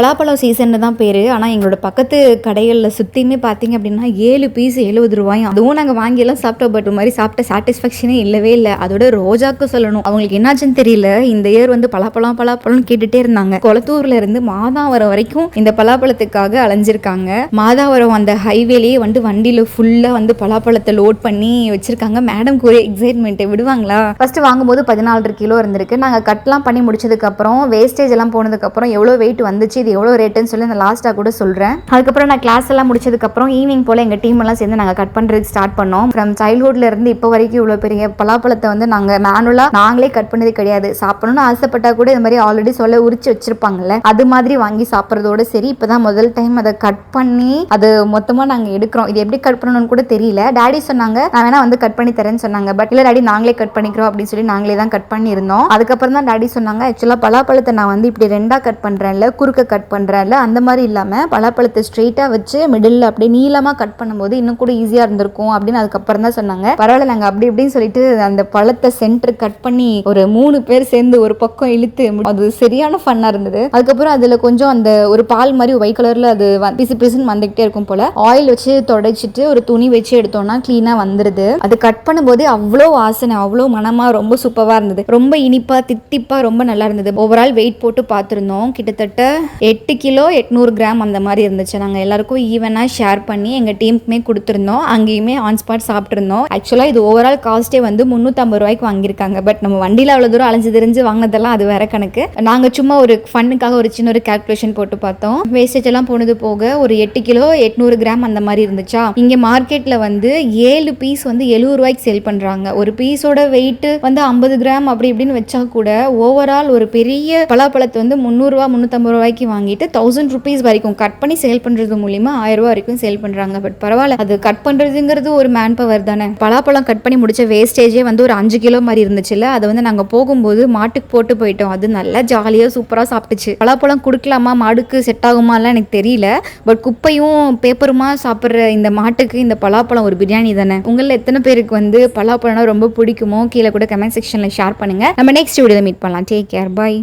பலாப்பழம் சீசன் தான் பேரு. ஆனா எங்களோட பக்கத்து கடைகள்ல சுத்தியுமே பாத்தீங்க அப்படின்னா 7 பீஸ் 70 ரூபாயும். அதுவும் நாங்க வாங்கி எல்லாம் சாப்பிட்டோம். பட் மாதிரி சாப்பிட்ட சாட்டிஸ்ஃபேக்ஷனே இல்லவே இல்லை. அதோட ரோஜாக்கு சொல்லணும், அவங்களுக்கு என்னாச்சுன்னு தெரியல, இந்த இயர் வந்து பலாப்பழம் பலாப்பழம் கேட்டுட்டே இருந்தாங்க. கொளத்தூர்ல இருந்து மாதாவரம் வரைக்கும் இந்த பலாப்பழத்துக்காக அலைஞ்சிருக்காங்க. மாதாவரம் அந்த ஹைவேலயே வந்து வண்டியில ஃபுல்லா வந்து பலாப்பழத்தை லோட் பண்ணி வச்சிருக்காங்க. மேடம்க்கு ஒரு எக்ஸைட்மெண்ட், விடுவாங்களா. ஃபர்ஸ்ட் வாங்கும்போது 14 கிலோ இருந்திருக்கு. நாங்க கட்லாம் பண்ணி முடிச்சதுக்கு அப்புறம் வேஸ்டேஜ் எல்லாம் போனதுக்கு அப்புறம் எவ்வளவு வெயிட் வந்துச்சு, இது எவ்வளவு ரேட்டுன்னு சொல்லி நான் லாஸ்டா கூட சொல்றேன். அதுக்கப்புறம் நான் கிளாஸ் எல்லாம் முடிச்சதுக்கு அப்புறம் ஈவினிங் போல எங்க டீம் எல்லாம் சேர்ந்து நாங்க கட் பண்றதுக்கு ஸ்டார்ட் பண்ணோம். ஃப்ரம் சைல்ட்ஹுட்ல இருந்து இப்போ வரைக்கும் இவ்வளவு பெரிய பலாப்பழத்தை வந்து நாங்க மேனுவலா நாங்களே கட் பண்ணது கிடையாது. சாப்பிடணும்னு ஆசைப்பட்டா கூட இந்த மாதிரி ஆல்ரெடி சொல்ல உரிச்சு வச்சிருப்பாங்கல்ல, அது மாதிரி வாங்கி சாப்பிட்றதோட சரி. இப்பதான் முதல் டைம் அதை கட் பண்ணி அது மொத்தமா நாங்க எடுக்கிறோம். இது எப்படி கட் பண்ணணும்னு கூட தெரியல. டாடி சொன்னாங்க நான் வேணா வந்து கட் பண்ணி தரேன்னு சொன்னாங்க. பட் இல்ல டாடி நாங்களே கட் பண்ணிக்கிறோம் அப்படின்னு சொல்லி நாங்களே தான் கட் பண்ணி இருந்தோம். அதுக்கப்புறம் தான் டாடி சொன்னாங்க, ஆக்சுவலா பலாப்பழத்தை நான் வந்து இப்படி ரெண்டா கட் பண்றேன்ல, குறுக்க கட் பண்றேன்ல, அந்த மாதிரி இல்லாம பலாப்பழத்தை ஸ்ட்ரெயிட்டா வச்சு மிடில் அப்படியே நீளமா கட் பண்ணும்போது இன்னும் கூட ஈஸியா இருந்திருக்கும் அப்படின்னு அதுக்கப்புறம் தான் சொன்னாங்க. பரவாயில்ல, நாங்க அப்படி இப்படின்னு சொல்லிட்டு அந்த பழத்தை சென்டர் கட் பண்ணி ஒரு 3 பேர் சேர்ந்து ஒரு பக்கம் இழுத்து அது சரியான ஃபன்னா இருந்தது. அதுக்கப்புறம் அதுல கொஞ்சம் அந்த ஒரு பால் மாதிரி ஒயிட் கலர்ல அது பிசு பிசுன்னு வந்துகிட்டே இருக்கும் போல. ஆயில் வச்சு தொடச்சிட்டு ஒரு துணி வச்சு எடுத்தோம்னா கிளீனா வந்துருது. அது கட் பண்ணும்போது அவ்வளோ வாசனை, அவ்வளோ மனமா ரொம்ப சூப்பரா இருந்தது. ரொம்ப இனிப்பா தித்திப்பா ரொம்ப நல்லா இருந்தது. ஓவரால் வெயிட் போட்டு பார்த்துருந்தோம். கிட்டத்தட்ட 8 கிலோ 800 கிராம் அந்த மாதிரி இருந்துச்சு. நாங்க எல்லாருக்கும் ஈவனா ஷேர் பண்ணி எங்க டீமுக்குமே கொடுத்துருந்தோம். அங்கேயுமே ஆன் ஸ்பாட் சாப்பிட்டுருந்தோம். ஆக்சுவலா இது ஓவரால் காஸ்டே வந்து 350 ரூபாய்க்கு வாங்கியிருக்காங்க. பட் நம்ம வண்டியில அவ்வளவு தூரம் அலைஞ்சு தெரிஞ்சு வாங்கினதெல்லாம் அது வேற கணக்கு. நாங்க சும்மா ஒரு ஃபன்னுக்காக ஒரு சின்ன ஒரு கால்குலேஷன் போட்டு பார்த்தோம். வேஸ்டேஜ் எல்லாம் போனது போக ஒரு 8 கிலோ 800 கிராம் அந்த மாதிரி இருந்துச்சா. இங்க மார்க்கெட்ல வந்து 7 பீஸ் வந்து 70 ரூபாய்க்கு சேல் பண்றாங்க. ஒரு பீஸோட வெயிட் வந்து 50 கிராம் அப்படி இப்படின்னு வச்சா கூட ஓவரால் ஒரு பெரிய பலாப்பழத்தை வந்து 300 ரூபா 350 ரூபாய்க்கு வாங்கிட்டு 1000 ருபீஸ் வரைக்கும் கட் பண்ணி சேல் பண்றது மூலியமா 1000 ரூபாய் வரைக்கும் சேல் பண்றாங்க. பட் பரவாயில்ல, அது கட் பண்றதுங்கிறது ஒரு மேன் பவர் தானே. பலாப்பழம் கட் பண்ணி முடிச்ச வேஸ்டேஜே வந்து ஒரு 5 கிலோ மாதிரி இருந்துச்சுல்ல, அதை வந்து நாங்க போகும்போது மாட்டுக்கு போட்டு போயிட்டோம். அது நல்லா ஜாலியா சூப்பரா சாப்பிட்டுச்சு. பலாப்பழம் கொடுக்கலாமா, மாடுக்கு செட் ஆகுமாலாம் எனக்கு தெரியல. பட் குப்பையும் பேப்பருமா சாப்பிட்ற இந்த மாட்டுக்கு இந்த பலாப்பழம் ஒரு பிரியாணி தானே. உங்களில் எத்தனை பேருக்கு வந்து பலாப்பழம் ரொம்ப பிடிக்குமோ கீழே கூட கமெண்ட் செக்ஷன்ல ஷேர் பண்ணுங்க. நம்ம நெக்ஸ்ட் வீடியோல மீட் பண்ணலாம். Take care, by.